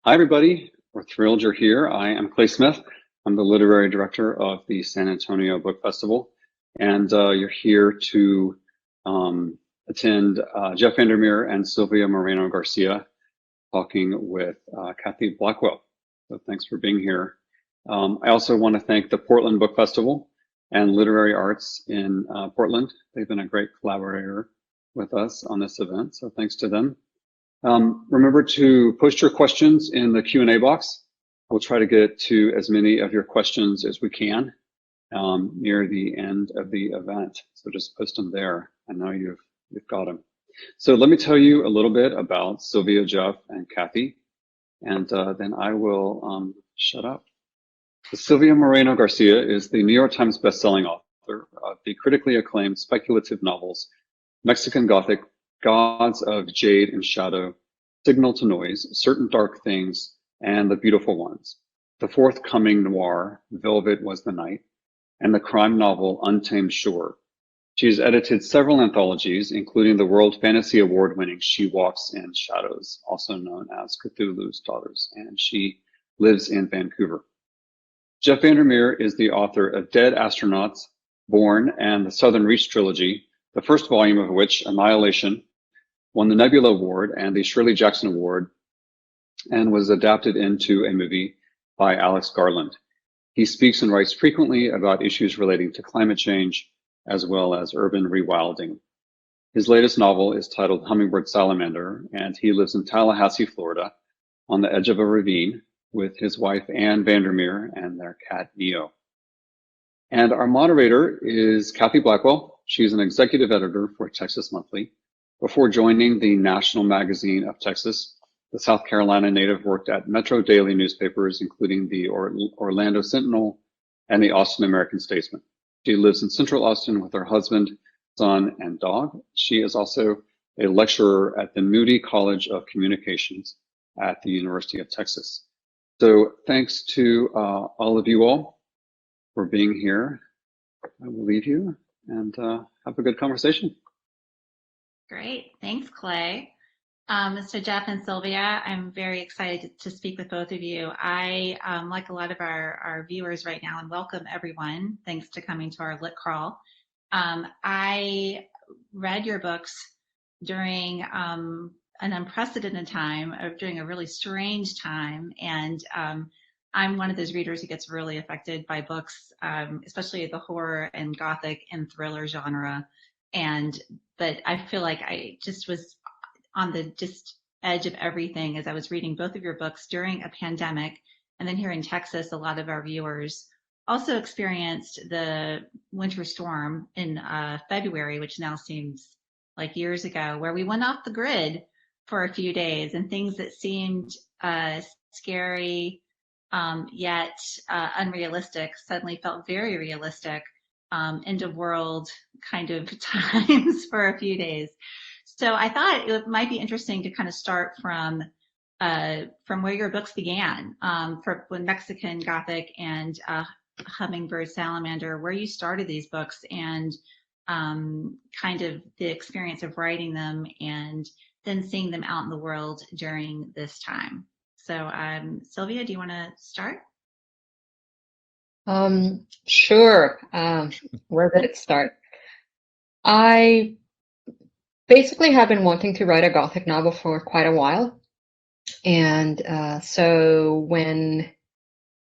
Hi, everybody. We're thrilled you're here. I am Clay Smith. I'm the literary director of the San Antonio Book Festival, and you're here to attend Jeff VanderMeer and Silvia Moreno-Garcia talking with Kathy Blackwell. So thanks for being here. I also want to thank the Portland Book Festival and Literary Arts in Portland. They've been a great collaborator with us on this event, so thanks to them. Remember to post your questions in the Q&A box. We'll try to get to as many of your questions as we can near the end of the event. So just post them there. I know you've got them. So let me tell you a little bit about Silvia, Jeff, and Kathy, and then I will shut up. So Silvia Moreno-Garcia is the New York Times bestselling author of the critically acclaimed speculative novels Mexican Gothic, Gods of Jade and Shadow, Signal to Noise, Certain Dark Things, and The Beautiful Ones, the forthcoming noir, Velvet Was the Night, and the crime novel Untamed Shore. She has edited several anthologies, including the World Fantasy Award-winning She Walks in Shadows, also known as Cthulhu's Daughters, and she lives in Vancouver. Jeff VanderMeer is the author of Dead Astronauts, Born, and the Southern Reach trilogy, the first volume of which, Annihilation, won the Nebula Award and the Shirley Jackson Award, and was adapted into a movie by Alex Garland. He speaks and writes frequently about issues relating to climate change, as well as urban rewilding. His latest novel is titled Hummingbird Salamander, and he lives in Tallahassee, Florida, on the edge of a ravine with his wife, Anne VanderMeer, and their cat, Neo. And our moderator is Kathy Blackwell. She's an executive editor for Texas Monthly. Before joining the National Magazine of Texas, the South Carolina native worked at Metro Daily newspapers, including the Orlando Sentinel and the Austin American-Statesman. She lives in Central Austin with her husband, son, and dog. She is also a lecturer at the Moody College of Communications at the University of Texas. So thanks to all of you all for being here. I will leave you and have a good conversation. Great, thanks, Clay. So Jeff and Silvia, I'm very excited to speak with both of you. I, like a lot of our viewers right now, and welcome everyone. Thanks to coming to our Lit Crawl. I read your books during an unprecedented time, during a really strange time, and I'm one of those readers who gets really affected by books, especially the horror and Gothic and thriller genre. But I feel like I just was on the edge of everything as I was reading both of your books during a pandemic. And then here in Texas, a lot of our viewers also experienced the winter storm in February, which now seems like years ago, where we went off the grid for a few days, and things that seemed scary yet unrealistic suddenly felt very realistic. End of world kind of times for a few days. So I thought it might be interesting to kind of start from where your books began, for when Mexican Gothic and Hummingbird Salamander, where you started these books, and kind of the experience of writing them and then seeing them out in the world during this time. So Silvia, do you want to start? Sure. Where did it start? I basically have been wanting to write a Gothic novel for quite a while. And so when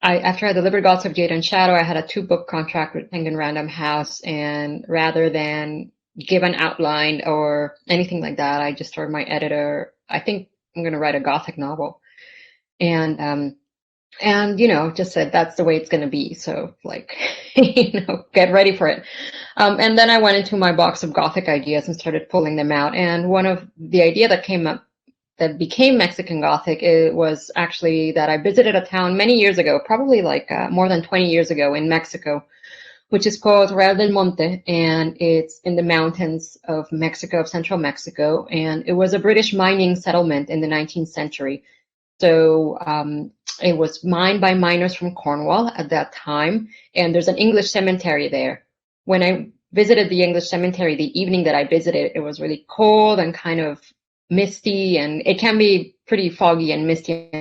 after I delivered Gods of Jade and Shadow, I had a 2-book contract with Penguin Random House. And rather than give an outline or anything like that, I just told my editor, I think I'm going to write a Gothic novel. And, you know, just said, that's the way it's going to be. So like, you know, get ready for it. And then I went into my box of Gothic ideas and started pulling them out. And one of the idea that came up that became Mexican Gothic, it was actually that I visited a town many years ago, probably like more than 20 years ago in Mexico, which is called Real del Monte. And it's in the mountains of Mexico, of central Mexico. And it was a British mining settlement in the 19th century. So it was mined by miners from Cornwall at that time, and there's an English cemetery there. When I visited the English cemetery, the evening that I visited, it was really cold and kind of misty, and it can be pretty foggy and misty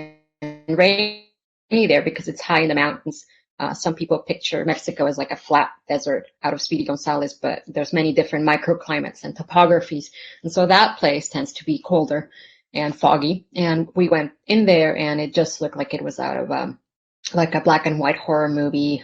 rainy there because it's high in the mountains. Some people picture Mexico as like a flat desert out of Speedy Gonzales, but there's many different microclimates and topographies. And so that place tends to be colder and foggy. And we went in there and it just looked like it was out of like a black and white horror movie,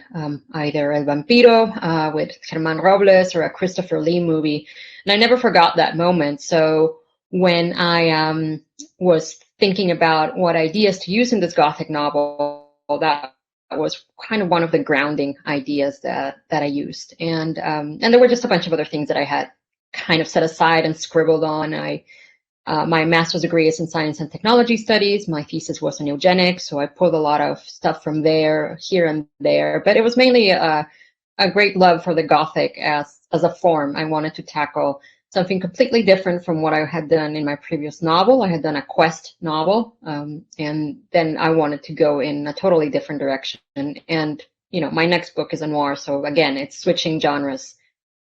either El Vampiro with Germán Robles or a Christopher Lee movie. And I never forgot that moment. So when I was thinking about what ideas to use in this Gothic novel, that was kind of one of the grounding ideas that I used. And there were just a bunch of other things that I had kind of set aside and scribbled on. My master's degree is in science and technology studies. My thesis was on eugenics, so I pulled a lot of stuff from there, here and there. But it was mainly a great love for the Gothic as a form. I wanted to tackle something completely different from what I had done in my previous novel. I had done a quest novel, and then I wanted to go in a totally different direction. And you know, my next book is a noir, so again, it's switching genres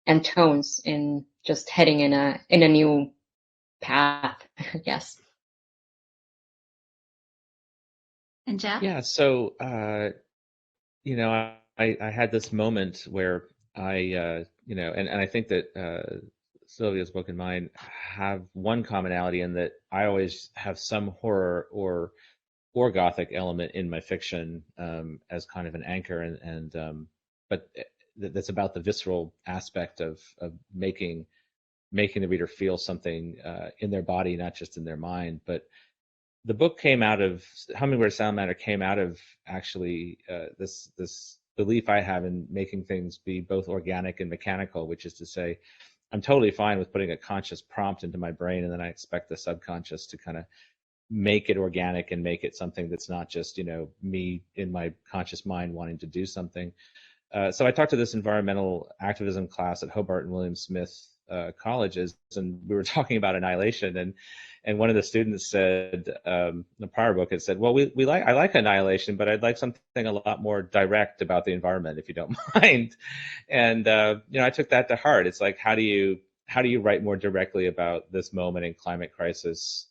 and tones and just heading in a new path. Yes. And Jeff? Yeah, so you know, I had this moment where I you know, and I think that Silvia's book and mine have one commonality in that I always have some horror or Gothic element in my fiction as kind of an anchor, and but that's about the visceral aspect of making the reader feel something in their body, not just in their mind. But the book came out of Hummingbird Salamander came out of actually this belief I have in making things be both organic and mechanical, which is to say, I'm totally fine with putting a conscious prompt into my brain, and then I expect the subconscious to kind of make it organic and make it something that's not just, you know, me in my conscious mind wanting to do something. So I talked to this environmental activism class at Hobart and William Smith colleges, and we were talking about annihilation, and one of the students said, in the prior book, it said, well, I like annihilation, but I'd like something a lot more direct about the environment, if you don't mind. And you know, I took that to heart. It's like, how do you write more directly about this moment in climate crisis,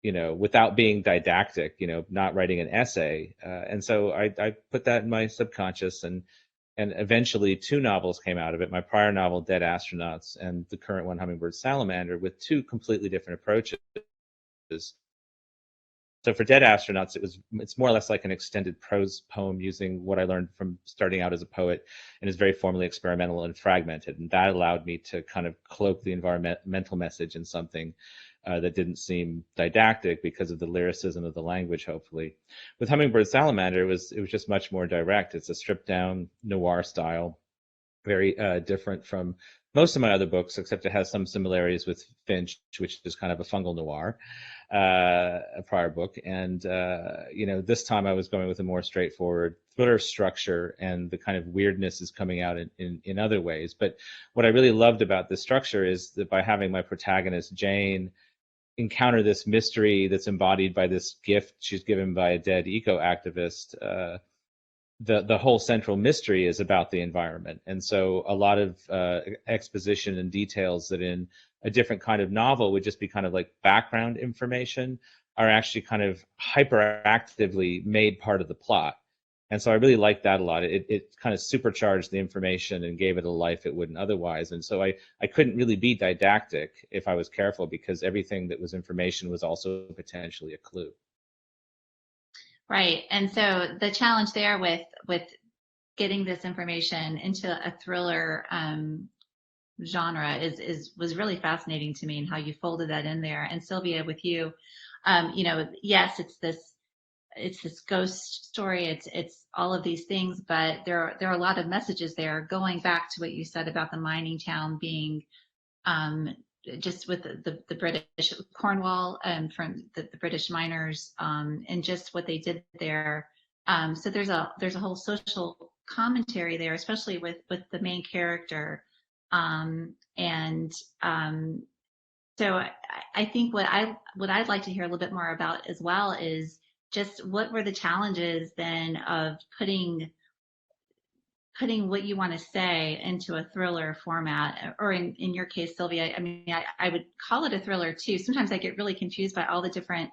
you know, without being didactic, you know, not writing an essay. And so I put that in my subconscious, and eventually 2 novels came out of it. My prior novel, Dead Astronauts, and the current one, Hummingbird Salamander, with 2 completely different approaches. So for Dead Astronauts, it's more or less like an extended prose poem using what I learned from starting out as a poet, and is very formally experimental and fragmented. And that allowed me to kind of cloak the environmental message in something that didn't seem didactic because of the lyricism of the language, hopefully. With Hummingbird Salamander, it was just much more direct. It's a stripped down noir style, very different from most of my other books, except it has some similarities with Finch, which is kind of a fungal noir, a prior book. And, you know, this time I was going with a more straightforward thriller structure, and the kind of weirdness is coming out in other ways. But what I really loved about this structure is that by having my protagonist, Jane, encounter this mystery that's embodied by this gift she's given by a dead eco-activist, the whole central mystery is about the environment. And so a lot of exposition and details that in a different kind of novel would just be kind of like background information are actually kind of hyperactively made part of the plot. And so I really liked that a lot. It kind of supercharged the information and gave it a life it wouldn't otherwise. And so I couldn't really be didactic if I was careful, because everything that was information was also potentially a clue. Right. And so the challenge there with getting this information into a thriller genre was really fascinating to me, and how you folded that in there. And Silvia, with you, you know, yes, it's this ghost story, it's all of these things, but there are a lot of messages there, going back to what you said about the mining town being just with the British Cornwall, from the British miners, and just what they did there. So there's a whole social commentary there, especially with the main character, and so I think what I'd like to hear a little bit more about as well is just what were the challenges then of putting what you want to say into a thriller format, or in your case, Silvia, I mean, I would call it a thriller too. Sometimes I get really confused by all the different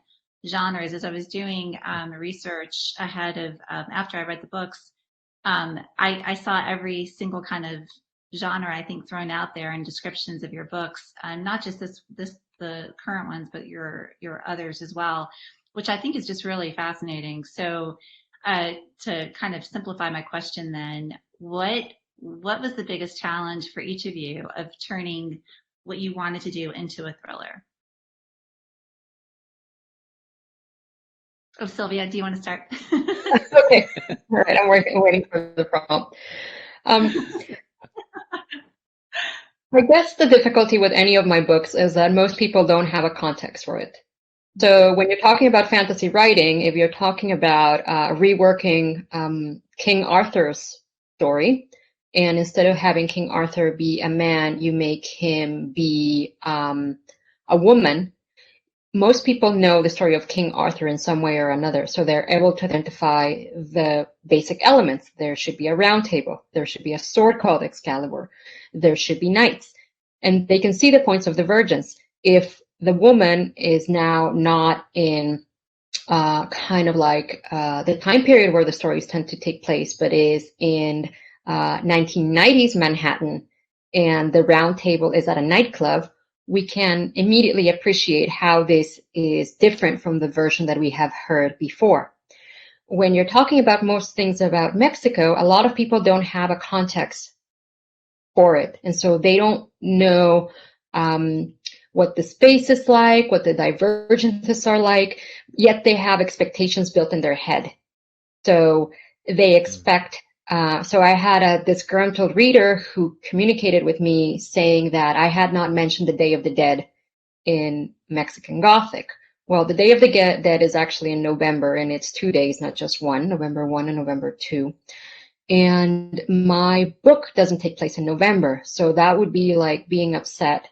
genres. As I was doing research ahead of after I read the books, I saw every single kind of genre I think thrown out there in descriptions of your books, not just the current ones, but your others as well, which I think is just really fascinating. So to kind of simplify my question then, what was the biggest challenge for each of you of turning what you wanted to do into a thriller? Oh, Silvia, do you want to start? Okay, all right, I'm waiting for the prompt. I guess the difficulty with any of my books is that most people don't have a context for it. So when you're talking about fantasy writing, if you're talking about reworking King Arthur's story, and instead of having King Arthur be a man, you make him be a woman, most people know the story of King Arthur in some way or another. So they're able to identify the basic elements. There should be a round table. There should be a sword called Excalibur. There should be knights. And they can see the points of divergence. If the woman is now not in kind of like the time period where the stories tend to take place, but is in 1990s Manhattan, and the round table is at a nightclub, we can immediately appreciate how this is different from the version that we have heard before. When you're talking about most things about Mexico, a lot of people don't have a context for it. And so they don't know what the space is like, what the divergences are like, yet they have expectations built in their head. So they expect, so I had a disgruntled reader who communicated with me saying that I had not mentioned the Day of the Dead in Mexican Gothic. Well, the Day of the Dead is actually in November, and it's 2 days, not just one, November 1 and November 2. And my book doesn't take place in November. So that would be like being upset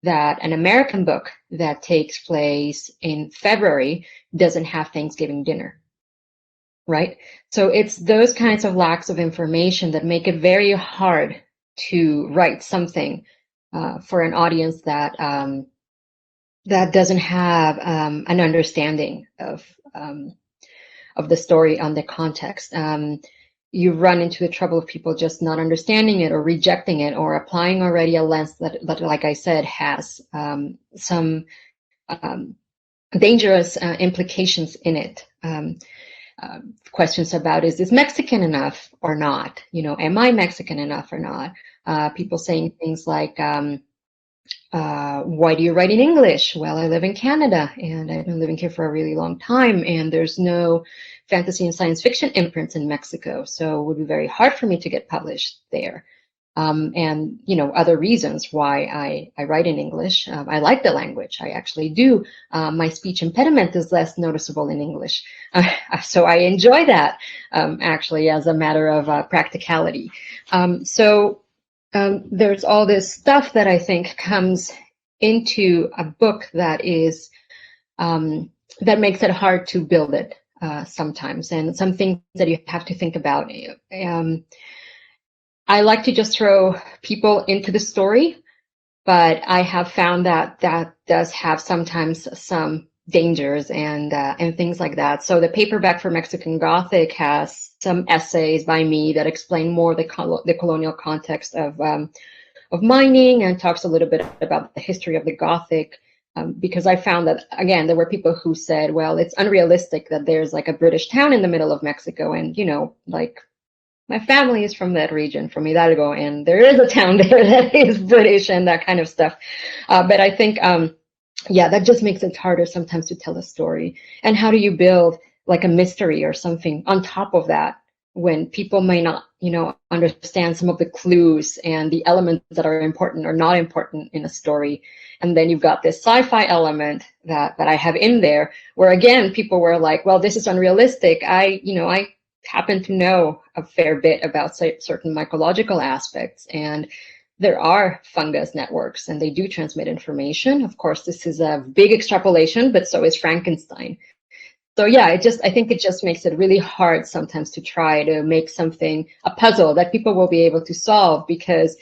that an American book that takes place in February doesn't have Thanksgiving dinner, right? So it's those kinds of lacks of information that make it very hard to write something for an audience that that doesn't have an understanding of the story on the context. You run into the trouble of people just not understanding it or rejecting it or applying already a lens that like I said, has some dangerous implications in it. Questions about, is this Mexican enough or not? You know, am I Mexican enough or not? People saying things like, why do you write in English? Well, I live in Canada and I've been living here for a really long time, and there's no fantasy and science fiction imprints in Mexico, so it would be very hard for me to get published there. And, you know, other reasons why I write in English. I like the language. I actually do. My speech impediment is less noticeable in English. So I enjoy that, actually, as a matter of practicality. There's all this stuff that I think comes into a book that is, that makes it hard to build it sometimes, and some things that you have to think about. I like to just throw people into the story, but I have found that that does have sometimes some dangers and things like that. So the paperback for Mexican Gothic has some essays by me that explain more the colonial context of mining, and talks a little bit about the history of the Gothic. Because I found that, again, there were people who said, well, it's unrealistic that there's like a British town in the middle of Mexico. And, you know, like, my family is from that region, from Hidalgo, and there is a town there that is British and that kind of stuff. But I think, yeah, that just makes it harder sometimes to tell a story. And how do you build like a mystery or something on top of that when people may not, you know, understand some of the clues and the elements that are important or not important in a story? And then you've got this sci-fi element that I have in there, where again, people were like, well, this is unrealistic. I happen to know a fair bit about certain mycological aspects, and there are fungus networks and they do transmit information. Of course, this is a big extrapolation, but so is Frankenstein. So yeah, I think it just makes it really hard sometimes to try to make something, a puzzle that people will be able to solve, because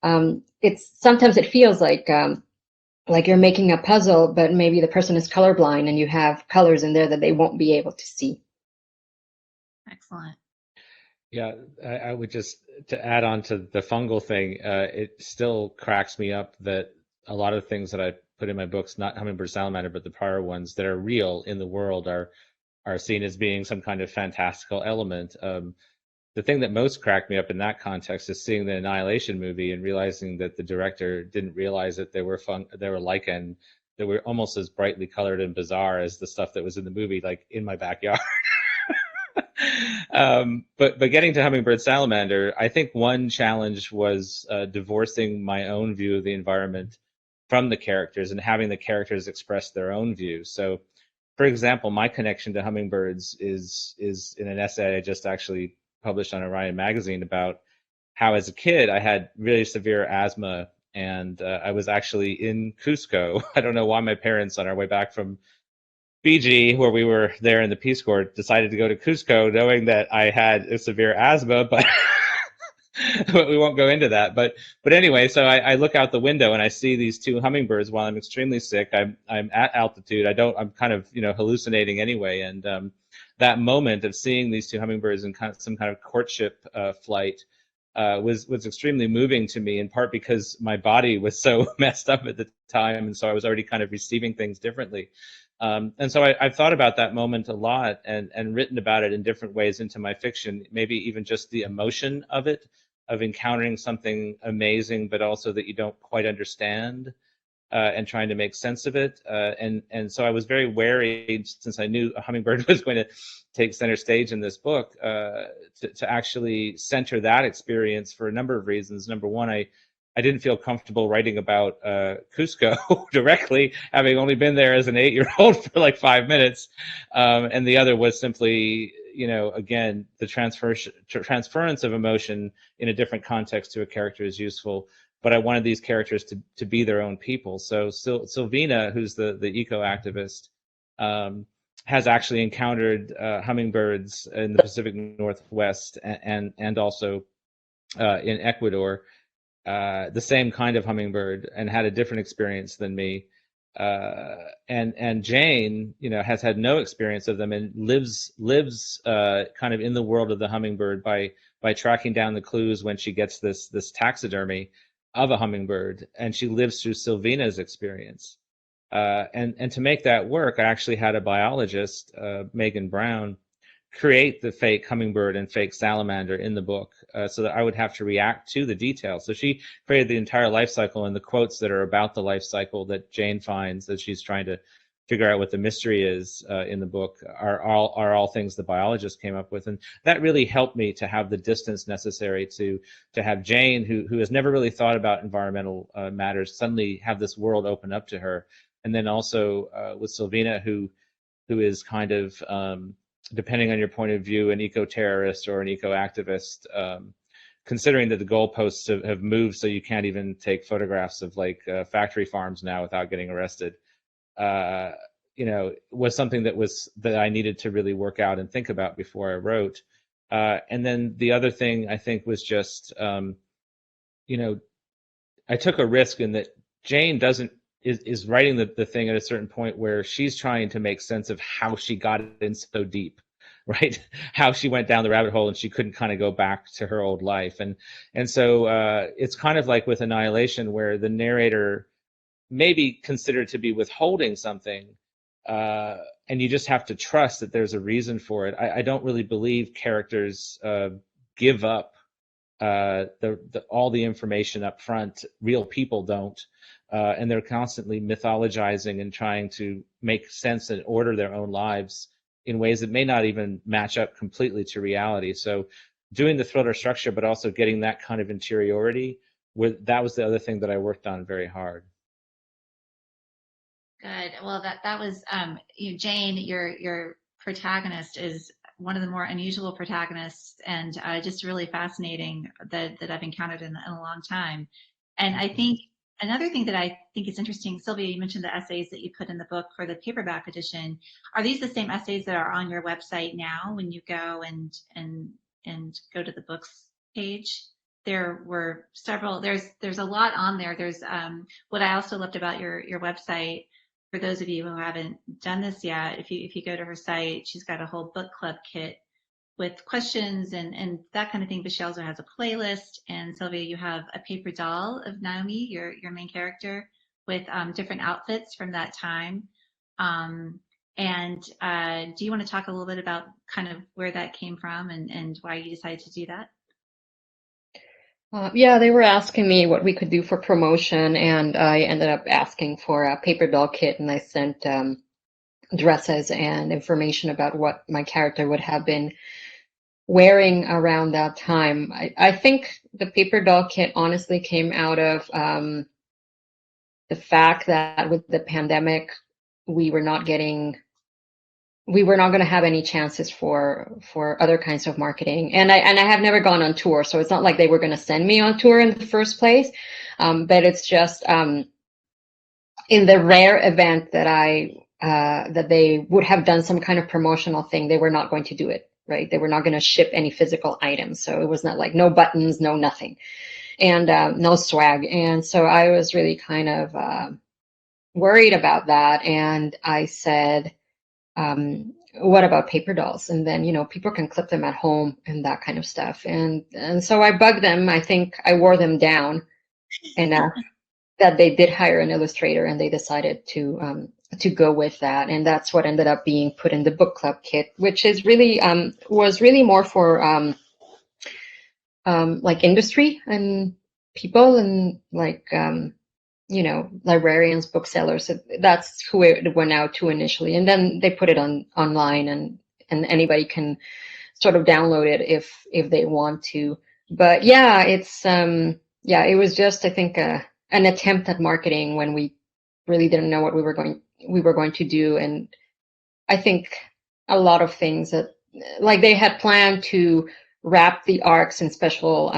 sometimes it feels like like you're making a puzzle, but maybe the person is colorblind and you have colors in there that they won't be able to see. Excellent. Yeah, I would just, to add on to the fungal thing, it still cracks me up that a lot of the things that I put in my books, not Hummingbird Salamander, but the prior ones that are real in the world are seen as being some kind of fantastical element. The thing that most cracked me up in that context is seeing the Annihilation movie and realizing that the director didn't realize that they were lichen that were almost as brightly colored and bizarre as the stuff that was in the movie, like in my backyard. But getting to Hummingbird Salamander, I think one challenge was divorcing my own view of the environment from the characters and having the characters express their own views. So, for example, my connection to hummingbirds is in an essay I just actually published on Orion magazine about how, as a kid, I had really severe asthma, and I was actually in Cusco. I don't know why my parents, on our way back from Fiji, where we were there in the Peace Corps, decided to go to Cusco knowing that I had a severe asthma, but but we won't go into that. But anyway, so I look out the window and I see these two hummingbirds while I'm extremely sick. I'm at altitude. I'm kind of, hallucinating anyway. And that moment of seeing these two hummingbirds in some kind of courtship flight was extremely moving to me, in part because my body was so messed up at the time, and so I was already kind of receiving things differently. And so I've thought about that moment a lot and written about it in different ways into my fiction, maybe even just the emotion of it, of encountering something amazing, but also that you don't quite understand, and trying to make sense of it. And so I was very wary, since I knew a hummingbird was going to take center stage in this book, to actually center that experience for a number of reasons. Number one, I didn't feel comfortable writing about Cusco directly, having only been there as an 8-year-old for like 5 minutes. And the other was simply, again, the transference of emotion in a different context to a character is useful. But I wanted these characters to be their own people. So Silvina, who's the eco-activist, has actually encountered hummingbirds in the Pacific Northwest and also in Ecuador. The same kind of hummingbird, and had a different experience than me. And Jane, has had no experience of them and lives kind of in the world of the hummingbird by tracking down the clues when she gets this taxidermy of a hummingbird, and she lives through Silvina's experience. And to make that work, I actually had a biologist, Megan Brown, create the fake hummingbird and fake salamander in the book, so that I would have to react to the details. So she created the entire life cycle, and the quotes that are about the life cycle that Jane finds as she's trying to figure out what the mystery is in the book are all things the biologist came up with. And that really helped me to have the distance necessary to have Jane, who has never really thought about environmental matters, suddenly have this world open up to her. And then also with Silvina, who is kind of, depending on your point of view, an eco-terrorist or an eco-activist, considering that the goalposts have moved so you can't even take photographs of factory farms now without getting arrested, was something that I needed to really work out and think about before I wrote. And then the other thing I think was just, I took a risk in that Jane is writing the thing at a certain point where she's trying to make sense of how she got in so deep, right? How she went down the rabbit hole and she couldn't kind of go back to her old life. And so it's kind of like with Annihilation, where the narrator may be considered to be withholding something, and you just have to trust that there's a reason for it. I don't really believe characters give up all the information up front. Real people don't. And they're constantly mythologizing and trying to make sense and order their own lives in ways that may not even match up completely to reality. So doing the thriller structure, but also getting that kind of interiority, that was the other thing that I worked on very hard. Good. Well, that was Jane, your protagonist is one of the more unusual protagonists, and just really fascinating that I've encountered in a long time. And I think another thing that I think is interesting, Silvia, you mentioned the essays that you put in the book for the paperback edition. Are these the same essays that are on your website now when you go and go to the books page? there were several. There's a lot on there. There's what I also loved about your website. For those of you who haven't done this yet, if you go to her site, she's got a whole book club kit with questions and that kind of thing. But she also has a playlist. And Silvia, you have a paper doll of Noemí, your main character, with different outfits from that time. And do you want to talk a little bit about kind of where that came from and why you decided to do that? Yeah, they were asking me what we could do for promotion, and I ended up asking for a paper doll kit, and I sent dresses and information about what my character would have been wearing around that time. I think the paper doll kit honestly came out of the fact that with the pandemic, we were not going to have any chances for other kinds of marketing. And I have never gone on tour, so it's not like they were going to send me on tour in the first place. But it's just in the rare event that that they would have done some kind of promotional thing, they were not going to do it, right? They were not going to ship any physical items. So it was not like no buttons, no nothing, and no swag. And so I was really kind of worried about that. And I said, what about paper dolls? And then, people can clip them at home and that kind of stuff. And so I bugged them. I think I wore them down enough that they did hire an illustrator, and they decided to go with that. And that's what ended up being put in the book club kit, which is really, was really more for like industry and people and like, librarians, booksellers. That's who it went out to initially, and then they put it online, and anybody can sort of download it if they want to. But yeah, it's it was just, I think, an attempt at marketing when we really didn't know what we were going to do. And I think a lot of things that, like, they had planned to wrap the arcs in special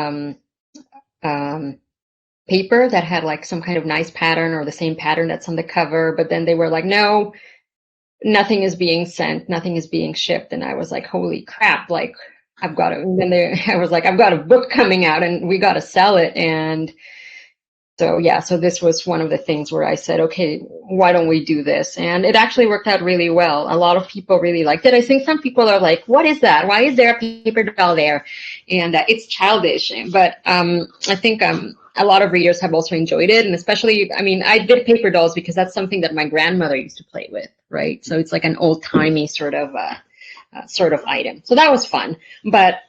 paper that had like some kind of nice pattern or the same pattern that's on the cover, but then they were like, no, nothing is being sent, nothing is being shipped. And I was like, holy crap, like I've got to, and then I was like, I've got a book coming out and we got to sell it. And so, yeah, so this was one of the things where I said, okay, why don't we do this? And it actually worked out really well. A lot of people really liked it. I think some people are like, what is that? Why is there a paper doll there? And it's childish. But I think a lot of readers have also enjoyed it. And especially, I mean, I did paper dolls because that's something that my grandmother used to play with, right? So it's like an old-timey sort of item. So that was fun. But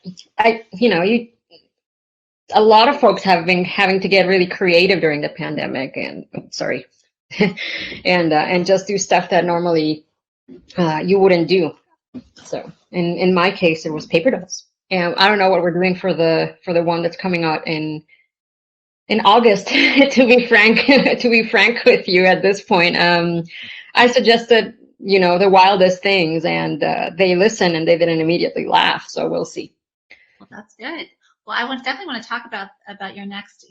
a lot of folks have been having to get really creative during the pandemic, and and just do stuff that normally you wouldn't do. So in my case, it was paper dolls. And I don't know what we're doing for the one that's coming out in August. To be frank with you at this point, I suggested the wildest things, and they listened and they didn't immediately laugh. So we'll see. Well, that's good. Well, I definitely want to talk about your next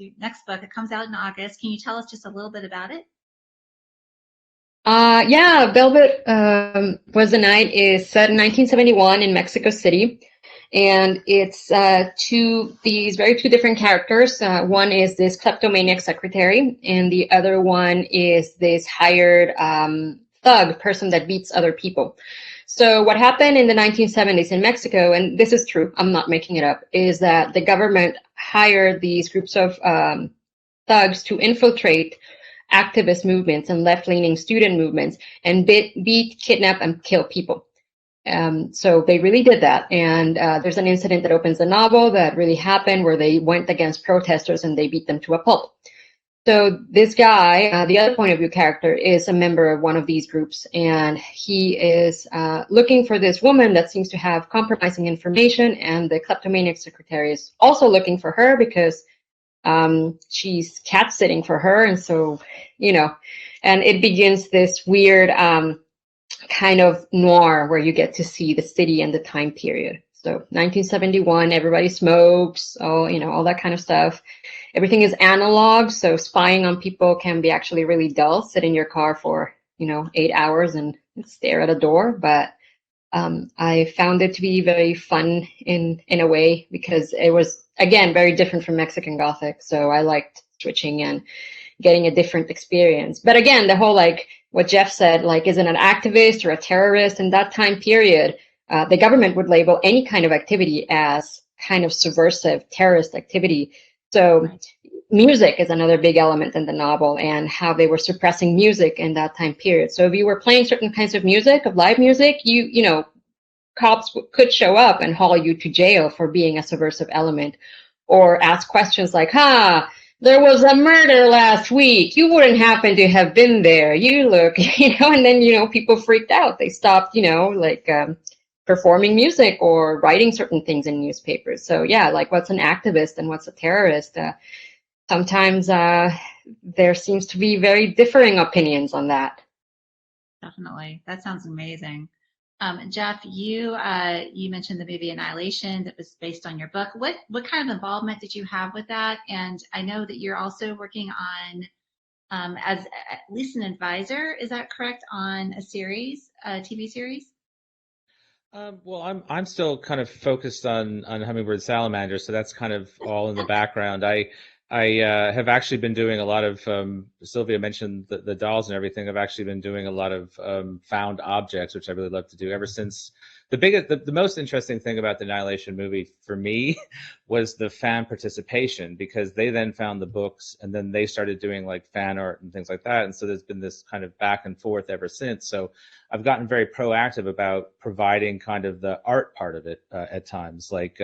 book. It comes out in August. Can you tell us just a little bit about it? Yeah, Velvet Was the Night is set in 1971 in Mexico City, and it's two different characters. One is this kleptomaniac secretary, and the other one is this hired thug person that beats other people. So what happened in the 1970s in Mexico, and this is true, I'm not making it up, is that the government hired these groups of thugs to infiltrate activist movements and left-leaning student movements and beat, kidnap, and kill people. So they really did that. And there's an incident that opens the novel that really happened where they went against protesters and they beat them to a pulp. So this guy, the other point of view character, is a member of one of these groups, and he is looking for this woman that seems to have compromising information, and the kleptomaniac secretary is also looking for her because she's cat sitting for her. And so, and it begins this weird kind of noir where you get to see the city and the time period. So 1971, everybody smokes, all that kind of stuff. Everything is analog, so spying on people can be actually really dull. Sit in your car for 8 hours and stare at a door. But I found it to be very fun in a way, because it was, again, very different from Mexican Gothic. So I liked switching and getting a different experience. But again, the whole, like what Jeff said, like, is it an activist or a terrorist? In that time period, the government would label any kind of activity as kind of subversive terrorist activity. So music is another big element in the novel, and how they were suppressing music in that time period. So if you were playing certain kinds of music, of live music, you know, cops could show up and haul you to jail for being a subversive element, or ask questions like, there was a murder last week. You wouldn't happen to have been there. You look, you know, and then, you know, people freaked out. They stopped, you know, like performing music or writing certain things in newspapers. So yeah, like, what's an activist and what's a terrorist? Sometimes there seems to be very differing opinions on that. Definitely. That sounds amazing. Jeff, you mentioned the movie Annihilation that was based on your book. What kind of involvement did you have with that? And I know that you're also working on, as at least an advisor, is that correct, on a series, a TV series? Well, I'm still kind of focused on Hummingbird Salamander, so that's kind of all in the background. I have actually been doing a lot of, Silvia mentioned the dolls and everything. I've actually been doing a lot of found objects, which I really love to do ever since. The most interesting thing about the Annihilation movie for me was the fan participation, because they then found the books and then they started doing like fan art and things like that. And so there's been this kind of back and forth ever since. So I've gotten very proactive about providing kind of the art part of it at times. Like,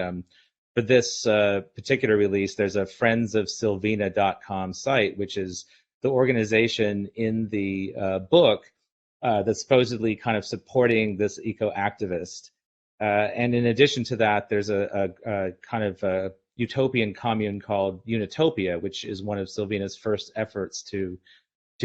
for this particular release, there's a friendsofsilvina.com site, which is the organization in the book that's supposedly kind of supporting this eco-activist. And in addition to that, there's a kind of a utopian commune called Unitopia, which is one of Silvina's first efforts to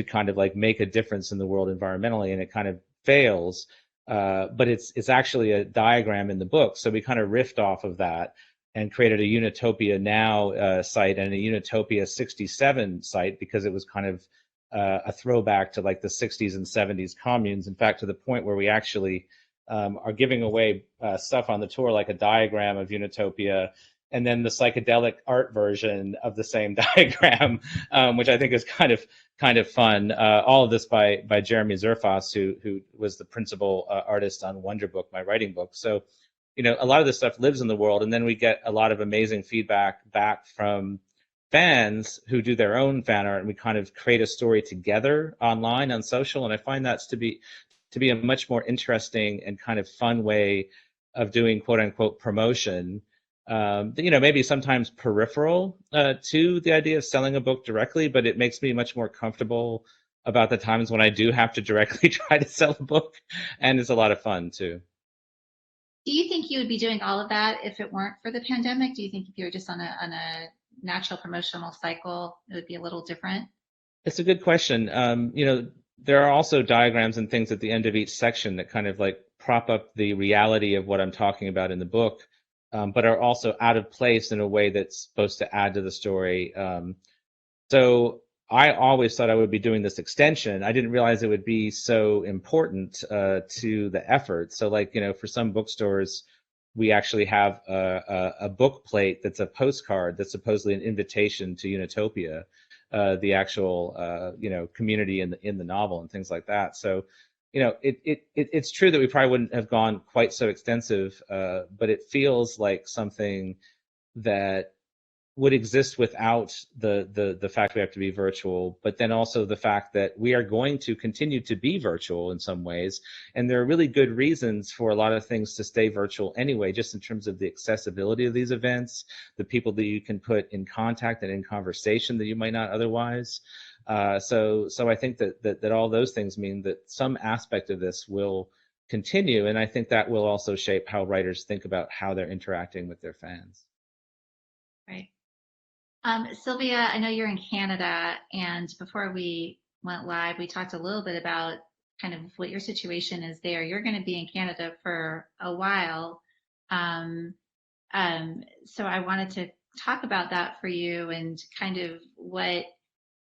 kind of like make a difference in the world environmentally, and it kind of fails. But it's actually a diagram in the book, so we kind of riffed off of that and created a Unitopia Now site and a Unitopia 67 site, because it was kind of a throwback to like the 60s and 70s communes. In fact, to the point where we actually are giving away stuff on the tour, like a diagram of Unitopia, and then the psychedelic art version of the same diagram, which I think is kind of fun. All of this by Jeremy Zerfas, who was the principal artist on Wonder Book, my writing book. So, you know, a lot of this stuff lives in the world, and then we get a lot of amazing feedback back from fans who do their own fan art, and we kind of create a story together online on social. And I find that to be a much more interesting and kind of fun way of doing quote unquote promotion. You know, maybe sometimes peripheral to the idea of selling a book directly, but it makes me much more comfortable about the times when I do have to directly try to sell a book, and it's a lot of fun too. Do you think you would be doing all of that if it weren't for the pandemic? Do you think if you were just on a natural promotional cycle, it would be a little different? It's a good question. You know, there are also diagrams and things at the end of each section that kind of like prop up the reality of what I'm talking about in the book, but are also out of place in a way that's supposed to add to the story. So I always thought I would be doing this extension. I didn't realize it would be so important to the effort. So, like, you know, for some bookstores, we actually have a book plate that's a postcard that's supposedly an invitation to Unitopia, the actual you know, community in the novel and things like that. So, you know, it's true that we probably wouldn't have gone quite so extensive, but it feels like something that would exist without the fact we have to be virtual, but then also the fact that we are going to continue to be virtual in some ways. And there are really good reasons for a lot of things to stay virtual anyway, just in terms of the accessibility of these events, the people that you can put in contact and in conversation that you might not otherwise. So I think that all those things mean that some aspect of this will continue. And I think that will also shape how writers think about how they're interacting with their fans. Right. Silvia, I know you're in Canada, and before we went live, we talked a little bit about kind of what your situation is there. You're going to be in Canada for a while. So I wanted to talk about that for you, and kind of what,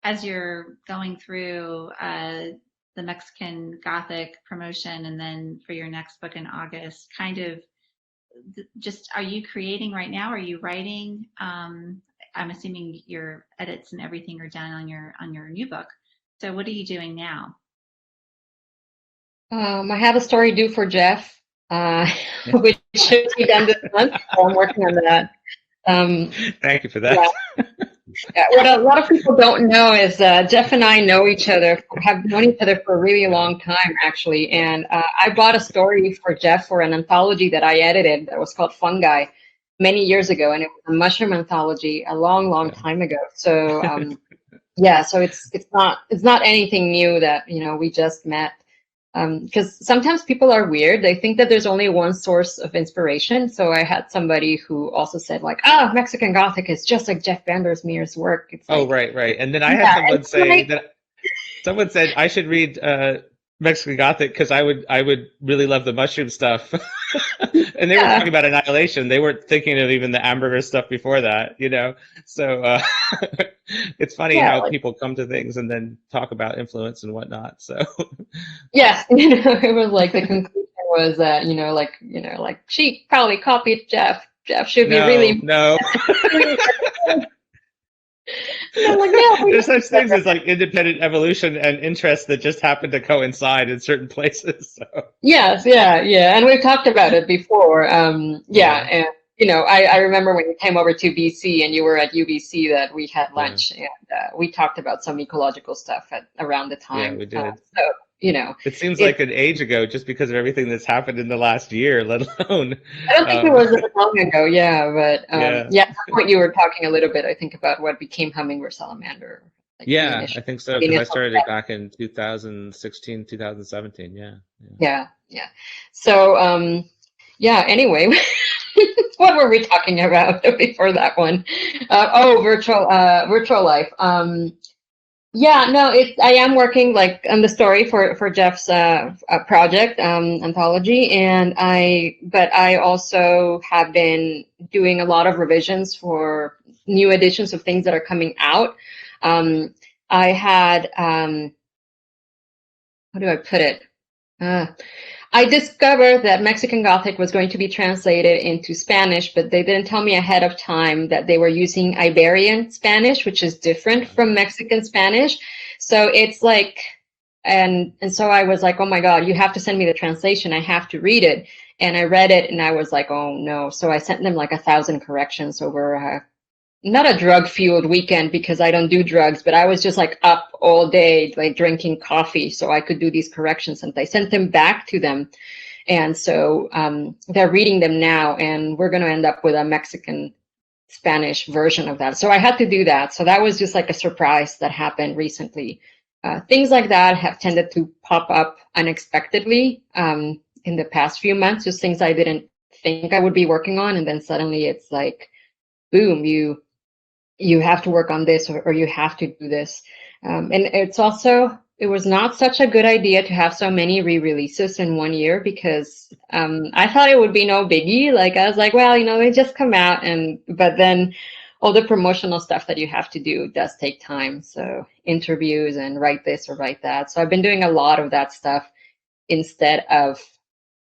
as you're going through Mexican Gothic promotion, and then for your next book in August, kind of just, are you creating right now? Are you writing? I'm assuming your edits and everything are done on your new book. So what are you doing now? I have a story due for Jeff, which should be done this month. So I'm working on that. Thank you for that. Yeah, what a lot of people don't know is Jeff and I know each other, have known each other for a really long time, actually. And I bought a story for Jeff for an anthology that I edited that was called Fungi many years ago, and it was a mushroom anthology a long time ago. So yeah, so it's not anything new that we just met. Because sometimes people are weird. They think that there's only one source of inspiration. So I had somebody who also said like, Mexican Gothic is just like Jeff VanderMeer's work. It's like, right. And then I had someone say that someone said I should read Mexican Gothic because I would really love the mushroom stuff. And they were talking about Annihilation. They weren't thinking of even the hamburger stuff before that, So it's funny how people come to things and then talk about influence and whatnot. So yes, it was like the conclusion was that like she probably copied Jeff. Jeff should be really no. Like, yeah, there's such things as like independent evolution and interests that just happen to coincide in certain places. So. Yes, yeah, and we've talked about it before. And I remember when you came over to BC and you were at UBC that we had lunch and we talked about some ecological stuff around the time. Yeah, we did. It seems like an age ago just because of everything that's happened in the last year, let alone. I don't think it was that long ago, but at that point you were talking a little bit, I think, about what became Hummingbird Salamander. Like I think so, because I started it back in 2016, 2017, Yeah. So, anyway, what were we talking about before that one? Virtual life. I am working like on the story for Jeff's project anthology, but I also have been doing a lot of revisions for new editions of things that are coming out. I had how do I put it? I discovered that Mexican Gothic was going to be translated into Spanish, but they didn't tell me ahead of time that they were using Iberian Spanish, which is different from Mexican Spanish. So it's like, and so I was like, oh my God, you have to send me the translation. I have to read it. And I read it and I was like, oh no. So I sent them like 1,000 corrections over not a drug-fueled weekend because I don't do drugs, but I was just like up all day, like drinking coffee so I could do these corrections. And I sent them back to them. And so they're reading them now, and we're going to end up with a Mexican Spanish version of that. So I had to do that. So that was just like a surprise that happened recently. Things like that have tended to pop up unexpectedly in the past few months, just things I didn't think I would be working on. And then suddenly it's like, boom, you have to work on this or you have to do this. And it was not such a good idea to have so many re-releases in 1 year because I thought it would be no biggie. Like I was like, well, they just come out, but then all the promotional stuff that you have to do does take time. So interviews and write this or write that. So I've been doing a lot of that stuff instead of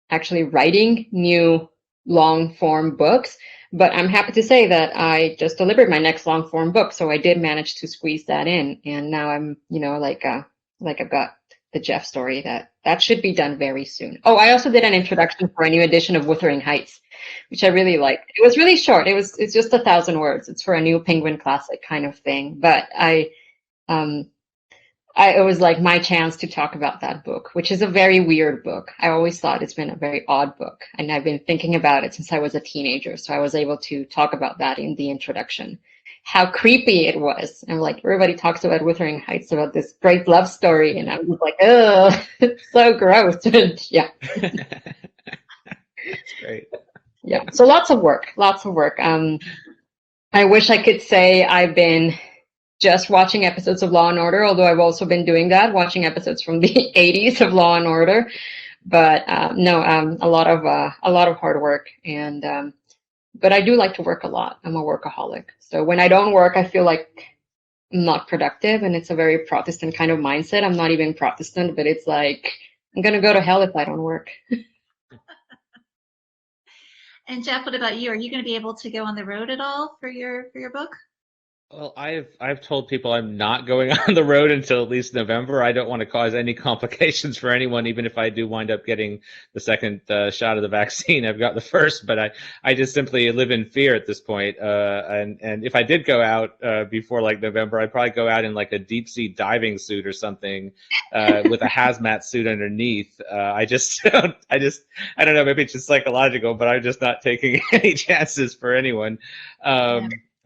actually writing new long form books. But I'm happy to say that I just delivered my next long form book. So I did manage to squeeze that in. And now I'm, like I've got the Jeff story that should be done very soon. Oh, I also did an introduction for a new edition of Wuthering Heights, which I really liked. It was really short. It's just 1,000 words. It's for a new Penguin Classic kind of thing. But it was like my chance to talk about that book, which is a very weird book. I always thought it's been a very odd book, and I've been thinking about it since I was a teenager. So I was able to talk about that in the introduction. How creepy it was. And like everybody talks about Wuthering Heights, about this great love story, and I was like, oh, it's so gross. Yeah. That's great. Yeah. So lots of work. I wish I could say I've been just watching episodes of Law and Order, although I've also been doing that, watching episodes from the 80s of Law and Order. But no, a lot of hard work, and but I do like to work a lot. I'm a workaholic. So when I don't work, I feel like not productive, and it's a very Protestant kind of mindset. I'm not even Protestant, but it's like, I'm gonna go to hell if I don't work. And Jeff, what about you? Are you going to be able to go on the road at all for your book? Well, I've told people I'm not going on the road until at least November. I don't want to cause any complications for anyone, even if I do wind up getting the second shot of the vaccine. I've got the first, but I just simply live in fear at this point. And if I did go out before like November, I'd probably go out in like a deep sea diving suit or something with a hazmat suit underneath. I don't know, maybe it's just psychological, but I'm just not taking any chances for anyone.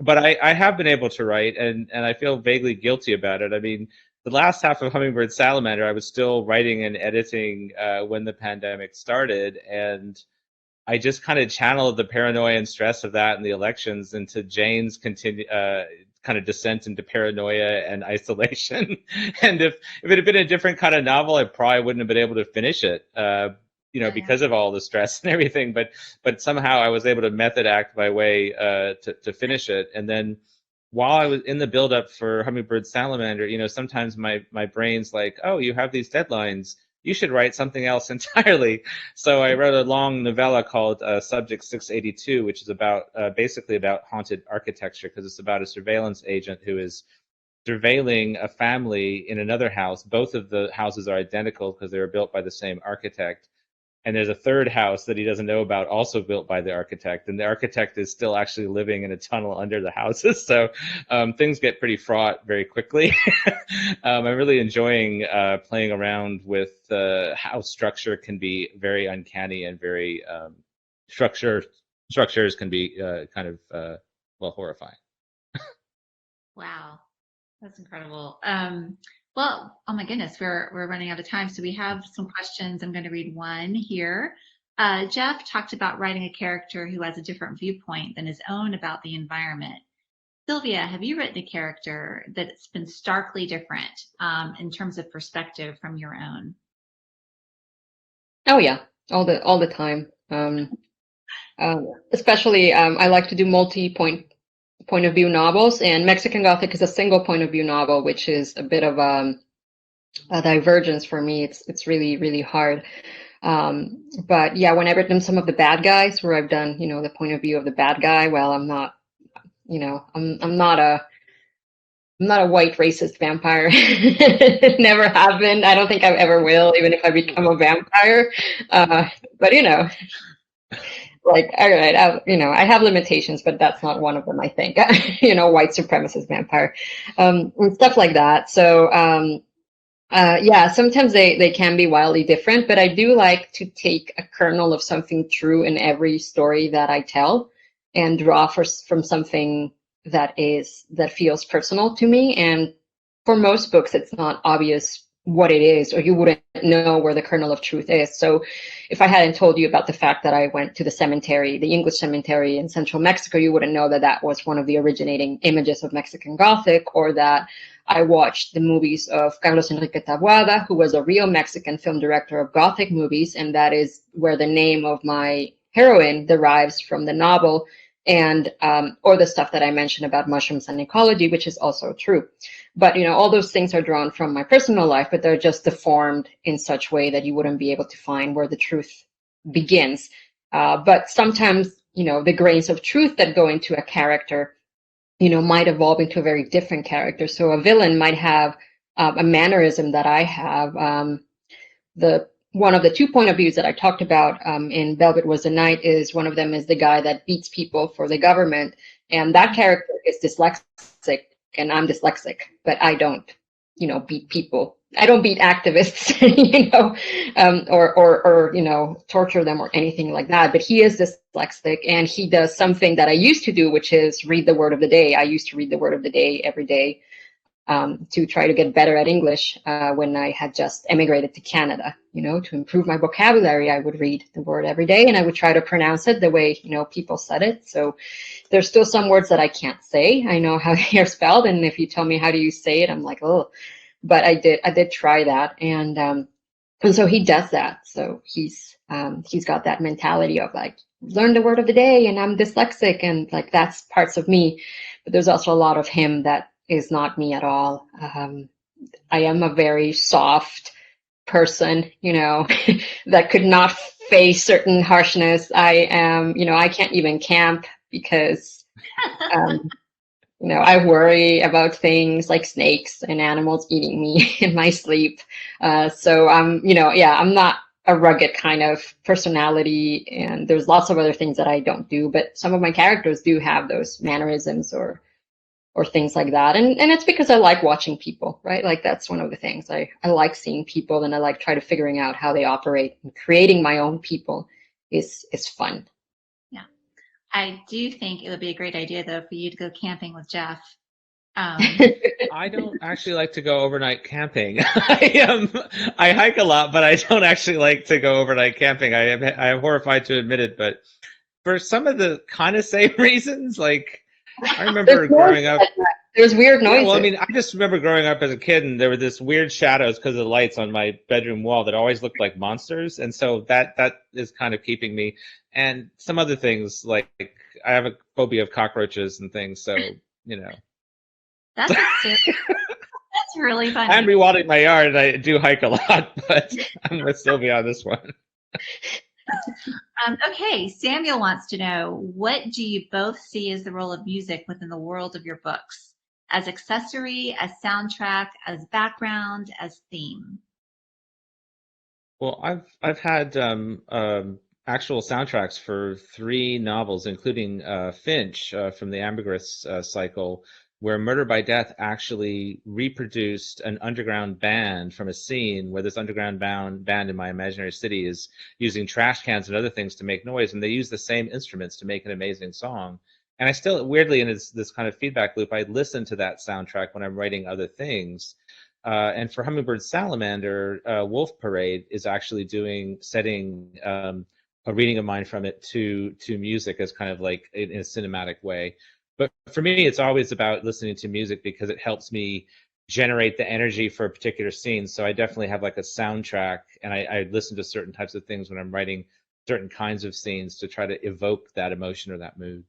But I have been able to write, and I feel vaguely guilty about it. I mean, the last half of Hummingbird Salamander, I was still writing and editing when the pandemic started, and I just kind of channeled the paranoia and stress of that and the elections into Jane's kind of descent into paranoia and isolation. And if it had been a different kind of novel, I probably wouldn't have been able to finish it. Because of all the stress and everything, but somehow I was able to method act my way to finish it. And then while I was in the build up for Hummingbird Salamander, sometimes my brain's like, oh, you have these deadlines, you should write something else entirely. So I wrote a long novella called Subject 682, which is basically about haunted architecture, because it's about a surveillance agent who is surveilling a family in another house. Both of the houses are identical because they were built by the same architect. And there's a third house that he doesn't know about, also built by the architect. And the architect is still actually living in a tunnel under the houses. So things get pretty fraught very quickly. I'm really enjoying playing around with how structure can be very uncanny and very structures can be horrifying. Wow, that's incredible. Well, oh my goodness, we're running out of time. So we have some questions. I'm going to read one here. Jeff talked about writing a character who has a different viewpoint than his own about the environment. Silvia, have you written a character that's been starkly different in terms of perspective from your own? Oh yeah, all the time. Especially, I like to do point of view novels, and Mexican Gothic is a single point of view novel, which is a bit of a divergence for me. It's really, really hard. But yeah, when I've written some of the bad guys, where I've done, the point of view of the bad guy, well, I'm not, I'm not a white racist vampire. Never have been. I don't think I ever will, even if I become a vampire. But like, all right, I have limitations, but that's not one of them, I think. White supremacist vampire, and stuff like that. So, yeah, sometimes they can be wildly different, but I do like to take a kernel of something true in every story that I tell and draw from something that feels personal to me. And for most books, it's not obvious what it is, or you wouldn't know where the kernel of truth is. So if I hadn't told you about the fact that I went to the cemetery, the English cemetery in central Mexico, you wouldn't know that was one of the originating images of Mexican Gothic, or that I watched the movies of Carlos Enrique Taboada, who was a real Mexican film director of Gothic movies, and that is where the name of my heroine derives from the novel, and or the stuff that I mentioned about mushrooms and ecology, which is also true. But all those things are drawn from my personal life, but they're just deformed in such way that you wouldn't be able to find where the truth begins. But sometimes the grains of truth that go into a character might evolve into a very different character. So a villain might have a mannerism that I have. One of the 2 point of views that I talked about in Velvet Was the Night is, one of them is the guy that beats people for the government, and that character is dyslexic, and I'm dyslexic, but I don't, beat people. I don't beat activists, or torture them or anything like that. But he is dyslexic, and he does something that I used to do, which is read the word of the day. I used to read the word of the day every day to try to get better at English when I had just emigrated to Canada. To improve my vocabulary, I would read the word every day, and I would try to pronounce it the way people said it. So there's still some words that I can't say. I know how they are spelled, and if you tell me how do you say it, I'm like, oh. But I did try that, and so he does that. So he's got that mentality of like, learn the word of the day, and I'm dyslexic, and like that's parts of me. But there's also a lot of him that is not me at all. I am a very soft person, that could not face certain harshness. I am, I can't even camp because, I worry about things like snakes and animals eating me in my sleep. So I'm, I'm not a rugged kind of personality, and there's lots of other things that I don't do, but some of my characters do have those mannerisms or things like that. And it's because I like watching people, right? Like that's one of the things. I like seeing people, and I like try to figuring out how they operate, and creating my own people is fun. Yeah. I do think it would be a great idea though for you to go camping with Jeff. I don't actually like to go overnight camping. I hike a lot, but I don't actually like to go overnight camping. I am horrified to admit it, but for some of the kind of same reasons, like I remember growing up. There's weird noises. Yeah, well, I mean, I just remember growing up as a kid, and there were this weird shadows because of the lights on my bedroom wall that always looked like monsters, and so that is kind of keeping me. And some other things, like I have a phobia of cockroaches and things, so That's really funny. I'm rewilding my yard, and I do hike a lot, but I'm with Silvia on this one. Okay, Samuel wants to know, what do you both see as the role of music within the world of your books? As accessory, as soundtrack, as background, as theme? Well, I've had actual soundtracks for 3 novels, including Finch from the Ambergris cycle, where Murder by Death actually reproduced an underground band from a scene where this underground band in my imaginary city is using trash cans and other things to make noise, and they use the same instruments to make an amazing song. And I still, weirdly, in this kind of feedback loop, I listen to that soundtrack when I'm writing other things. And for Hummingbird Salamander, Wolf Parade is actually setting a reading of mine from it to music as kind of like in a cinematic way. But for me, it's always about listening to music because it helps me generate the energy for a particular scene. So I definitely have like a soundtrack, and I listen to certain types of things when I'm writing certain kinds of scenes to try to evoke that emotion or that mood.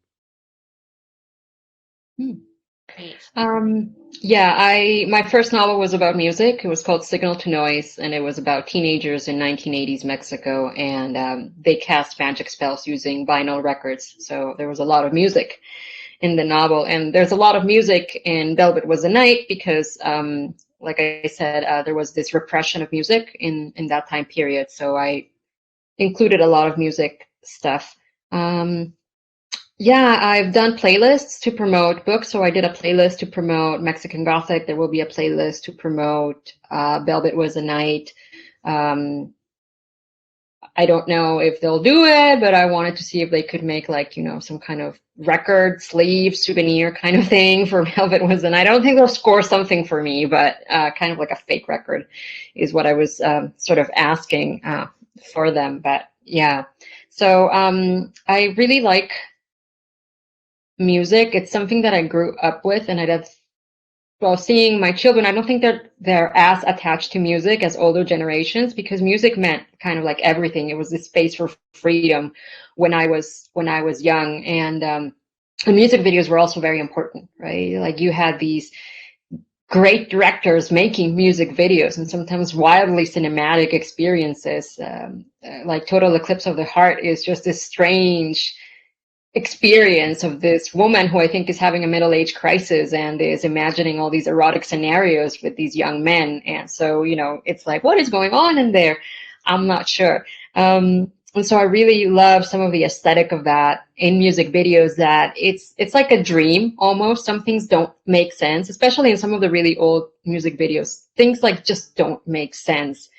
Great. My first novel was about music. It was called Signal to Noise, and it was about teenagers in 1980s Mexico, and they cast magic spells using vinyl records. So there was a lot of music in the novel, and there's a lot of music in Velvet Was the Night because, like I said, there was this repression of music in that time period. So I included a lot of music stuff. I've done playlists to promote books. So I did a playlist to promote Mexican Gothic. There will be a playlist to promote Velvet Was the Night. I don't know if they'll do it, but I wanted to see if they could make some kind of record sleeve souvenir kind of thing for Velvet Was the Night. I don't think they'll score something for me, but kind of like a fake record is what I was sort of asking for them. But yeah, so I really like music. It's something that I grew up with, and seeing my children, I don't think that they're as attached to music as older generations, because music meant kind of like everything. It was this space for freedom when I was young, and the music videos were also very important, right? Like you had these great directors making music videos, and sometimes wildly cinematic experiences. Like Total Eclipse of the Heart is just this strange experience of this woman who I think is having a middle-age crisis and is imagining all these erotic scenarios with these young men. And so, it's like, what is going on in there? I'm not sure. And so I really love some of the aesthetic of that in music videos, that it's like a dream almost. Some things don't make sense, especially in some of the really old music videos. Things like just don't make sense.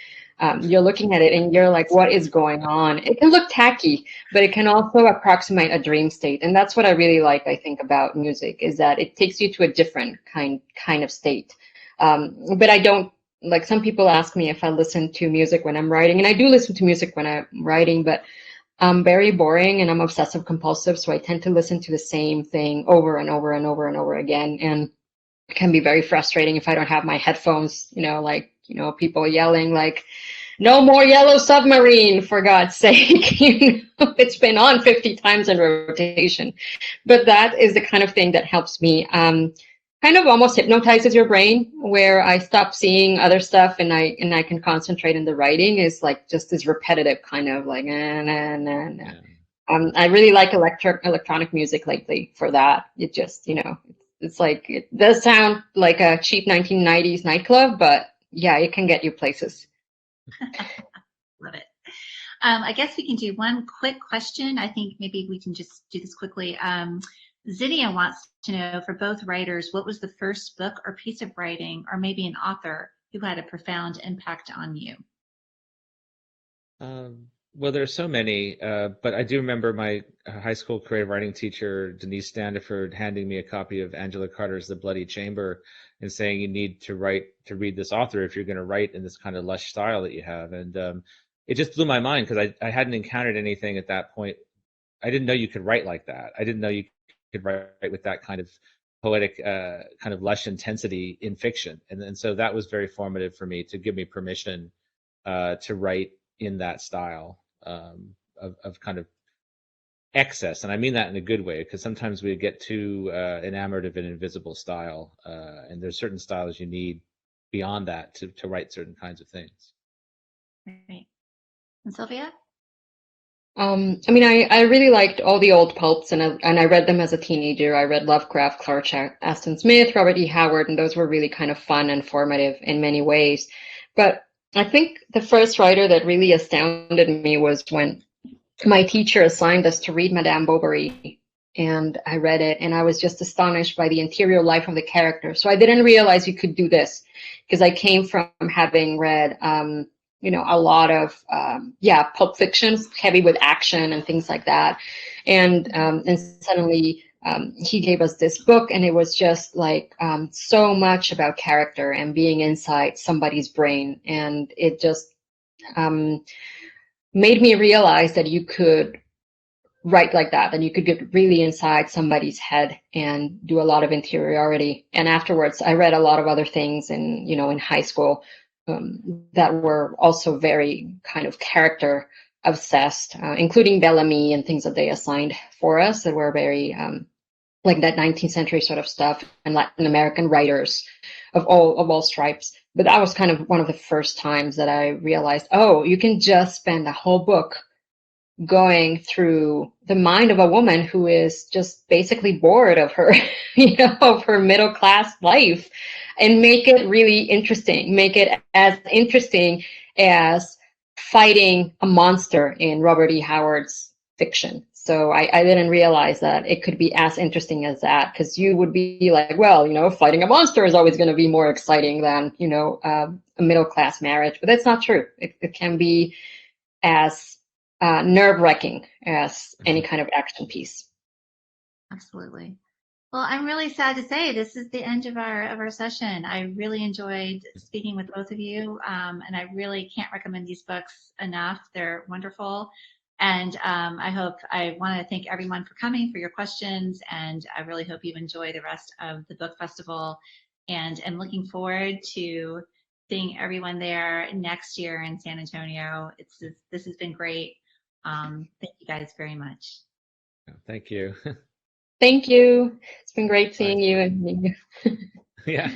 You're looking at it and you're like, what is going on? It can look tacky, but it can also approximate a dream state. And that's what I really like, I think, about music, is that it takes you to a different kind of state. But I don't, like, some people ask me if I listen to music when I'm writing, and I do listen to music when I'm writing, but I'm very boring and I'm obsessive compulsive. So I tend to listen to the same thing over and over and over and over again. And it can be very frustrating if I don't have my headphones, people yelling like, no more Yellow Submarine, for God's sake. It's been on 50 times in rotation. But that is the kind of thing that helps me. kind of almost hypnotizes your brain, where I stop seeing other stuff and I can concentrate in the writing. Is like just this repetitive kind of like nah. I really like electronic music lately for that. It just, it's like, it does sound like a cheap 1990s nightclub, but yeah, it can get you places. Love it. I guess we can do one quick question. I think maybe we can just do this quickly. Zinnia wants to know, for both writers, what was the first book or piece of writing, or maybe an author who had a profound impact on you? Well, there are so many, but I do remember my high school creative writing teacher, Denise Standiford, handing me a copy of Angela Carter's The Bloody Chamber and saying you need to read this author if you're going to write in this kind of lush style that you have. And it just blew my mind because I hadn't encountered anything at that point. I didn't know you could write like that. I didn't know you could write with that kind of poetic, kind of lush intensity in fiction. And so that was very formative for me, to give me permission to write in that style of kind of excess. And I mean that in a good way, because sometimes we get too enamored of an invisible style, and there's certain styles you need beyond that to write certain kinds of things. Great. And Silvia? I mean, I really liked all the old pulps, and I read them as a teenager. I read Lovecraft, Clark Aston Smith, Robert E. Howard, and those were really kind of fun and formative in many ways. But I think the first writer that really astounded me was when my teacher assigned us to read Madame Bovary, and I read it, and I was just astonished by the interior life of the character. So I didn't realize you could do this, because I came from having read a lot of pulp fiction, heavy with action and things like that, and suddenly he gave us this book, and it was just like so much about character and being inside somebody's brain, and it just made me realize that you could write like that, and you could get really inside somebody's head and do a lot of interiority. And afterwards, I read a lot of other things in high school that were also very kind of character obsessed, including Bellamy and things that they assigned for us that were very like that 19th century sort of stuff, and Latin American writers of all stripes. But that was kind of one of the first times that I realized, oh, you can just spend a whole book going through the mind of a woman who is just basically bored of her, of her middle class life, and make it really interesting, make it as interesting as fighting a monster in Robert E. Howard's fiction. So I didn't realize that it could be as interesting as that, because you would be like, well, fighting a monster is always going to be more exciting than, a middle class marriage. But that's not true. It can be as nerve-wracking as any kind of action piece. Absolutely. Well, I'm really sad to say this is the end of our session. I really enjoyed speaking with both of you, and I really can't recommend these books enough. They're wonderful, and I want to thank everyone for coming, for your questions, and I really hope you enjoy the rest of the book festival, and I'm looking forward to seeing everyone there next year in San Antonio. This has been great. Thank you guys very much. Thank you. Thank you. It's been great seeing you and meeting you. Yeah.